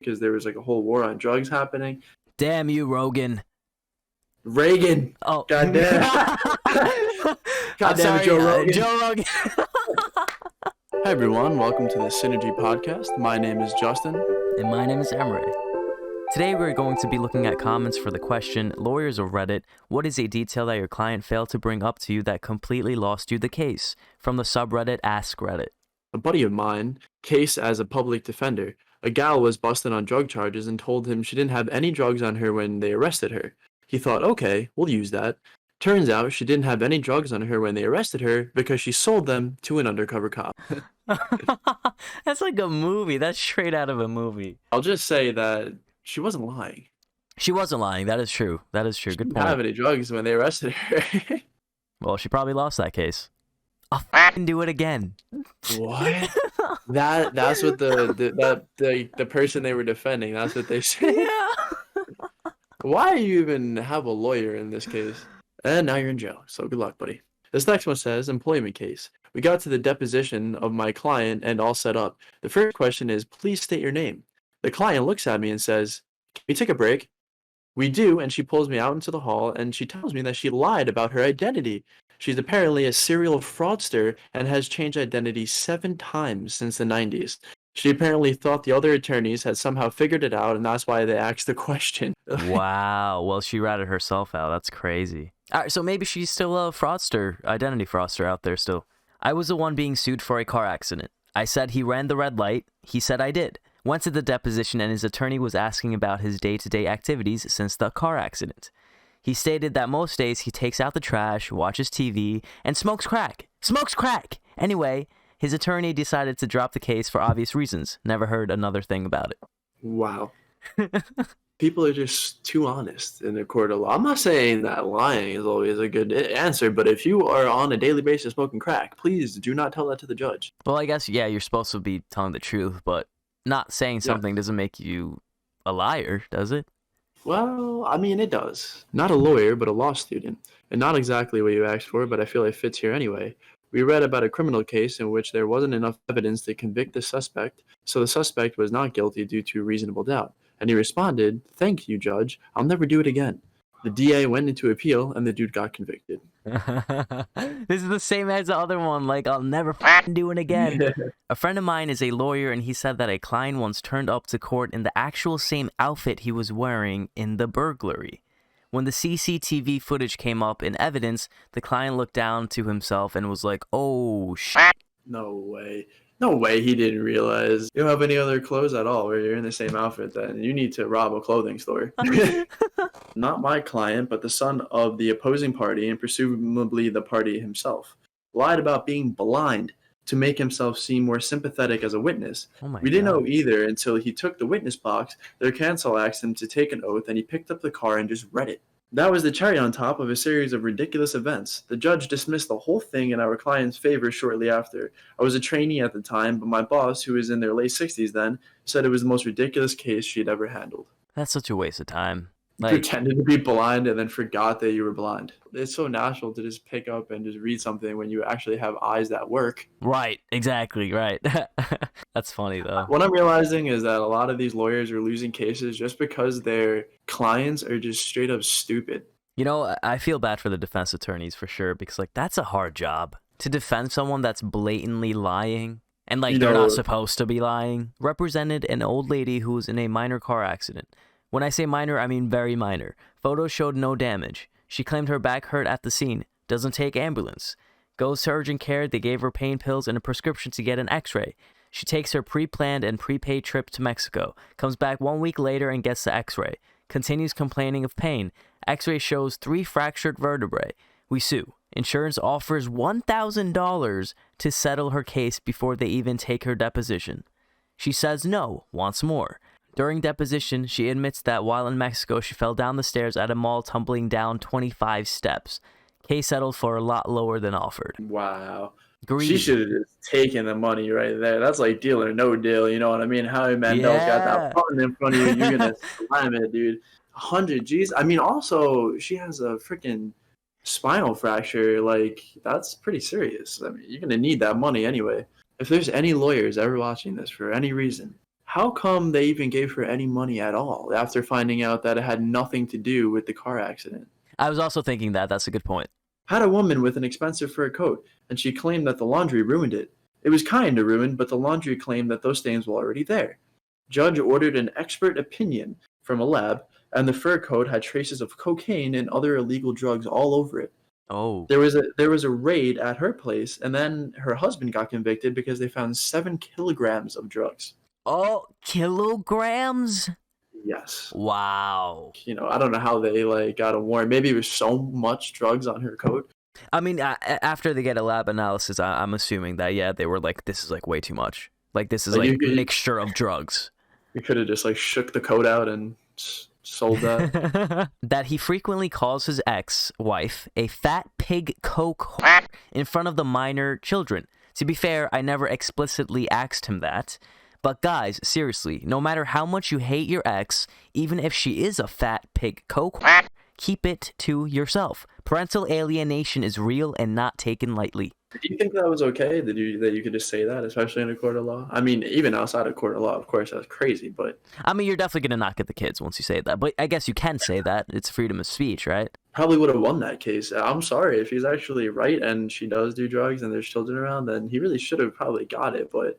because there was like a whole war on drugs happening. Damn you, Rogan. Reagan. Oh. God damn. God damn it, Joe Rogan. Joe Rogan. Hi everyone, welcome to the Synergy Podcast. My name is Justin. And my name is Emre. Today we're going to be looking at comments for the question, lawyers or Reddit, what is a detail that your client failed to bring up to you that completely lost you the case? From the subreddit AskReddit. A buddy of mine, case as a public defender. A gal was busted on drug charges and told him she didn't have any drugs on her when they arrested her. He thought, okay, we'll use that. Turns out she didn't have any drugs on her when they arrested her because she sold them to an undercover cop. That's like a movie. That's straight out of a movie. I'll just say that she wasn't lying. She wasn't lying. That is true. That is true. She Good didn't point. have any drugs when they arrested her. Well, she probably lost that case. I'll f***ing do it again. What? That's what the person they were defending, that's what they said. Yeah. Why do you even have a lawyer in this case? And now you're in jail, so good luck, buddy. This next one says, employment case. We got to the deposition of my client and all set up. The first question is, please state your name. The client looks at me and says, can we take a break? We do, and she pulls me out into the hall, and she tells me that she lied about her identity. She's apparently a serial fraudster and has changed identity 7 times since the 90s. She apparently thought the other attorneys had somehow figured it out, and that's why they asked the question. Wow. Well, she ratted herself out. That's crazy. All right, so maybe she's still a fraudster, identity fraudster out there still. I was the one being sued for a car accident. I said he ran the red light. He said I did. Went to the deposition and his attorney was asking about his day-to-day activities since the car accident. He stated that most days he takes out the trash, watches TV, and smokes crack. Smokes crack! Anyway, his attorney decided to drop the case for obvious reasons. Never heard another thing about it. Wow. People are just too honest in the court of law. I'm not saying that lying is always a good answer, but if you are on a daily basis smoking crack, please do not tell that to the judge. Well, I guess, yeah, you're supposed to be telling the truth, but not saying something doesn't make you a liar, does it? Well, I mean, it does. Not a lawyer, but a law student. And not exactly what you asked for, but I feel it fits here anyway. We read about a criminal case in which there wasn't enough evidence to convict the suspect, so the suspect was not guilty due to reasonable doubt. And he responded, "Thank you, Judge. I'll never do it again." The DA went into appeal, and the dude got convicted. This is the same as the other one, like, I'll never f***ing do it again. Yeah. A friend of mine is a lawyer, and he said that a client once turned up to court in the actual same outfit he was wearing in the burglary. When the CCTV footage came up in evidence, the client looked down to himself and was like, oh, shit. No way. No way he didn't realize. You don't have any other clothes at all where you're in the same outfit, then you need to rob a clothing store. Not my client, but the son of the opposing party and presumably the party himself. Lied about being blind to make himself seem more sympathetic as a witness. Oh my We didn't God. know either until he took the witness box. Their counsel asked him to take an oath, and he picked up the car and just read it. That was the cherry on top of a series of ridiculous events. The judge dismissed the whole thing in our client's favor shortly after. I was a trainee at the time, but my boss, who was in their late 60s then, said it was the most ridiculous case she'd ever handled. That's such a waste of time. Pretended to be blind and then forgot that you were blind. It's so natural to just pick up and just read something when you actually have eyes that work. Right, exactly, right. That's funny, though. What I'm realizing is that a lot of these lawyers are losing cases just because their clients are just straight up stupid. You know, I feel bad for the defense attorneys for sure, because, like, that's a hard job. To defend someone that's blatantly lying, and, like, they're not supposed to be lying. Represented an old lady who was in a minor car accident. When I say minor, I mean very minor. Photos showed no damage. She claimed her back hurt at the scene. Doesn't take ambulance. Goes to urgent care. They gave her pain pills and a prescription to get an x-ray. She takes her pre-planned and prepaid trip to Mexico. Comes back 1 week later and gets the x-ray. Continues complaining of pain. X-ray shows 3 fractured vertebrae. We sue. Insurance offers $1,000 to settle her case before they even take her deposition. She says no, wants more. During deposition, she admits that while in Mexico, she fell down the stairs at a mall, tumbling down 25 steps. Case settled for a lot lower than offered. Wow. Greedy. She should have just taken the money right there. That's like deal or no deal, you know what I mean? Howie Mandel's got that button in front of you. You're going to slam it, dude. 100 G's. I mean, also, she has a freaking spinal fracture. Like, that's pretty serious. I mean, you're going to need that money anyway. If there's any lawyers ever watching this for any reason, How come they even gave her any money at all after finding out that it had nothing to do with the car accident? I was also thinking that. That's a good point. Had a woman with an expensive fur coat, and she claimed that the laundry ruined it. It was kind of ruined, but the laundry claimed that those stains were already there. Judge ordered an expert opinion from a lab, and the fur coat had traces of cocaine and other illegal drugs all over it. Oh. There was a raid at her place, and then her husband got convicted because they found 7 kilograms of drugs. Oh, kilograms? Yes. Wow. I don't know how they got a warrant. Maybe it was so much drugs on her coat. I mean, after they get a lab analysis, I'm assuming that, yeah, they were like, this is like way too much. Like, this is like a mixture of drugs. You could have just shook the coat out and sold that. That he frequently calls his ex-wife a fat pig coke in front of the minor children. To be fair, I never explicitly asked him that. But guys, seriously, no matter how much you hate your ex, even if she is a fat pig coke, keep it to yourself. Parental alienation is real and not taken lightly. Do you think that was okay that you could just say that, especially in a court of law? I mean, even outside of court of law, of course, that's crazy, but... I mean, you're definitely going to not get the kids once you say that, but I guess you can say that. It's freedom of speech, right? Probably would have won that case. I'm sorry, if he's actually right and she does do drugs and there's children around, then he really should have probably got it, but...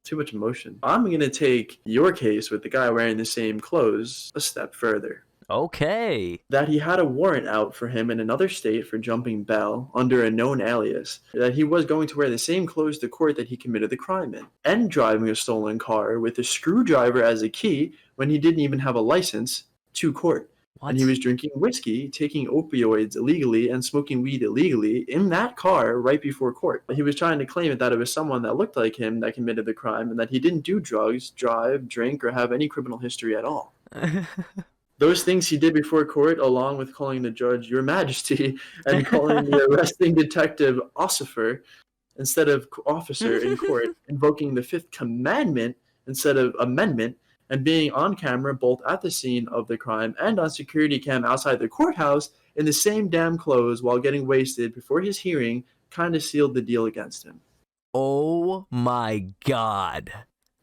too much emotion. I'm going to take your case with the guy wearing the same clothes a step further. Okay. That he had a warrant out for him in another state for jumping bail under a known alias. That he was going to wear the same clothes to court that he committed the crime in. And driving a stolen car with a screwdriver as a key when he didn't even have a license to court. What? And he was drinking whiskey, taking opioids illegally, and smoking weed illegally in that car right before court. He was trying to claim that it was someone that looked like him that committed the crime and that he didn't do drugs, drive, drink, or have any criminal history at all. Those things he did before court, along with calling the judge, Your Majesty, and calling the arresting detective Ossifer instead of officer in court, invoking the Fifth Commandment instead of amendment, and being on camera both at the scene of the crime and on security cam outside the courthouse in the same damn clothes while getting wasted before his hearing kind of sealed the deal against him. Oh my God.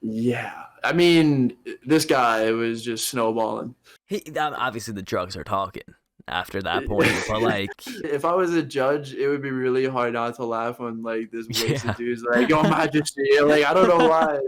Yeah. I mean, this guy was just snowballing. Obviously, the drugs are talking after that point, but if I was a judge, it would be really hard not to laugh when this wasted dude's like, Your Majesty. I don't know why.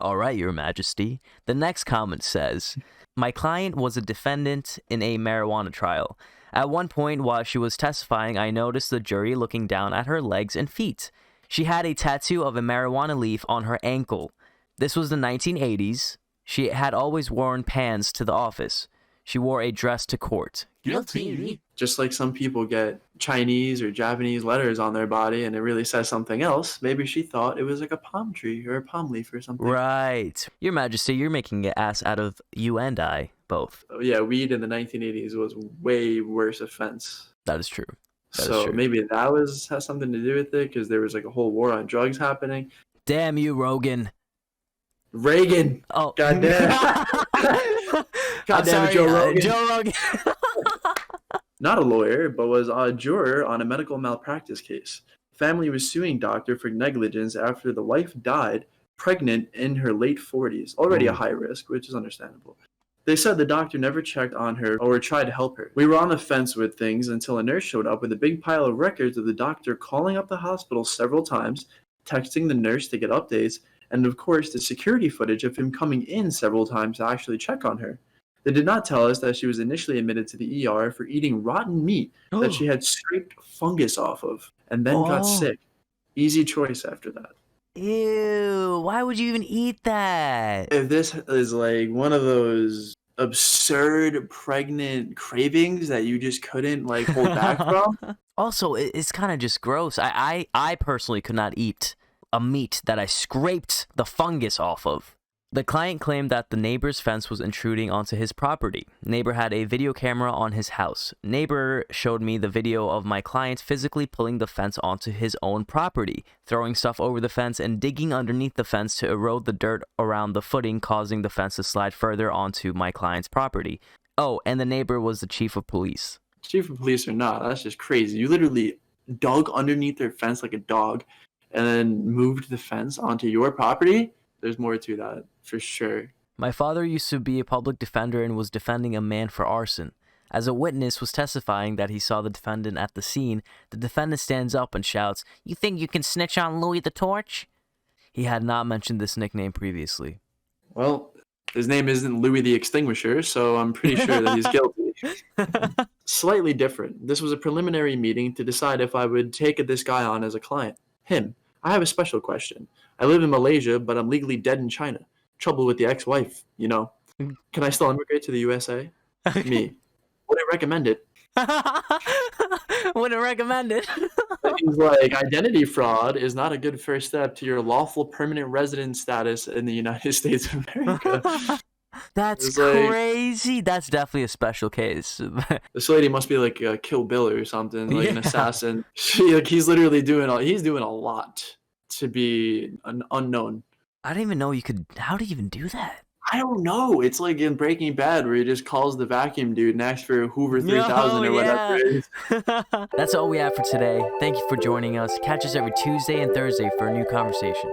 All right, Your Majesty. The next comment says, my client was a defendant in a marijuana trial. At one point while she was testifying, I noticed the jury looking down at her legs and feet. She had a tattoo of a marijuana leaf on her ankle. This was the 1980s. She had always worn pants to the office. She wore a dress to court. Guilty. Just like some people get Chinese or Japanese letters on their body and it really says something else, maybe she thought it was like a palm tree or a palm leaf or something. Right. Your Majesty, you're making an ass out of you and I, both. Yeah, weed in the 1980s was way worse offense. That is true. Maybe that has something to do with it because there was a whole war on drugs happening. Damn you, Rogan. Reagan. Oh. God damn. God damn it, Joe Rogan. Joe Rogan. Not a lawyer, but was a juror on a medical malpractice case. Family was suing doctor for negligence after the wife died pregnant in her late 40s, already a high risk, which is understandable. They said the doctor never checked on her or tried to help her. We were on the fence with things until a nurse showed up with a big pile of records of the doctor calling up the hospital several times, texting the nurse to get updates, and of course the security footage of him coming in several times to actually check on her. They did not tell us that she was initially admitted to the ER for eating rotten meat that she had scraped fungus off of and then got sick. Easy choice after that. Ew, why would you even eat that? If this is one of those absurd pregnant cravings that you just couldn't hold back from. Also, it's kind of just gross. I personally could not eat a meat that I scraped the fungus off of. The client claimed that the neighbor's fence was intruding onto his property. Neighbor had a video camera on his house. Neighbor showed me the video of my client physically pulling the fence onto his own property, throwing stuff over the fence and digging underneath the fence to erode the dirt around the footing, causing the fence to slide further onto my client's property. Oh, and the neighbor was the chief of police. Chief of police or not, that's just crazy. You literally dug underneath their fence like a dog and then moved the fence onto your property? There's more to that, for sure. My father used to be a public defender and was defending a man for arson. As a witness was testifying that he saw the defendant at the scene, the defendant stands up and shouts, "You think you can snitch on Louis the Torch?" He had not mentioned this nickname previously. Well, his name isn't Louis the Extinguisher, so I'm pretty sure that he's guilty. Slightly different. This was a preliminary meeting to decide if I would take this guy on as a client. Him. I have a special question. I live in Malaysia, but I'm legally dead in China. Trouble with the ex-wife, you know. Can I still immigrate to the USA? Me. Would I recommend it? Wouldn't recommend it. He's like, identity fraud is not a good first step to your lawful permanent resident status in the United States of America. That's crazy. Like, that's definitely a special case. This lady must be like a Kill Bill or something, like an assassin. He's literally doing a lot to be an unknown. I didn't even know you could. How do you even do that? I don't know. It's like in Breaking Bad where he just calls the vacuum dude and asks for Hoover 3000 or whatever it is. That's all we have for today. Thank you for joining us. Catch us every Tuesday and Thursday for a new conversation.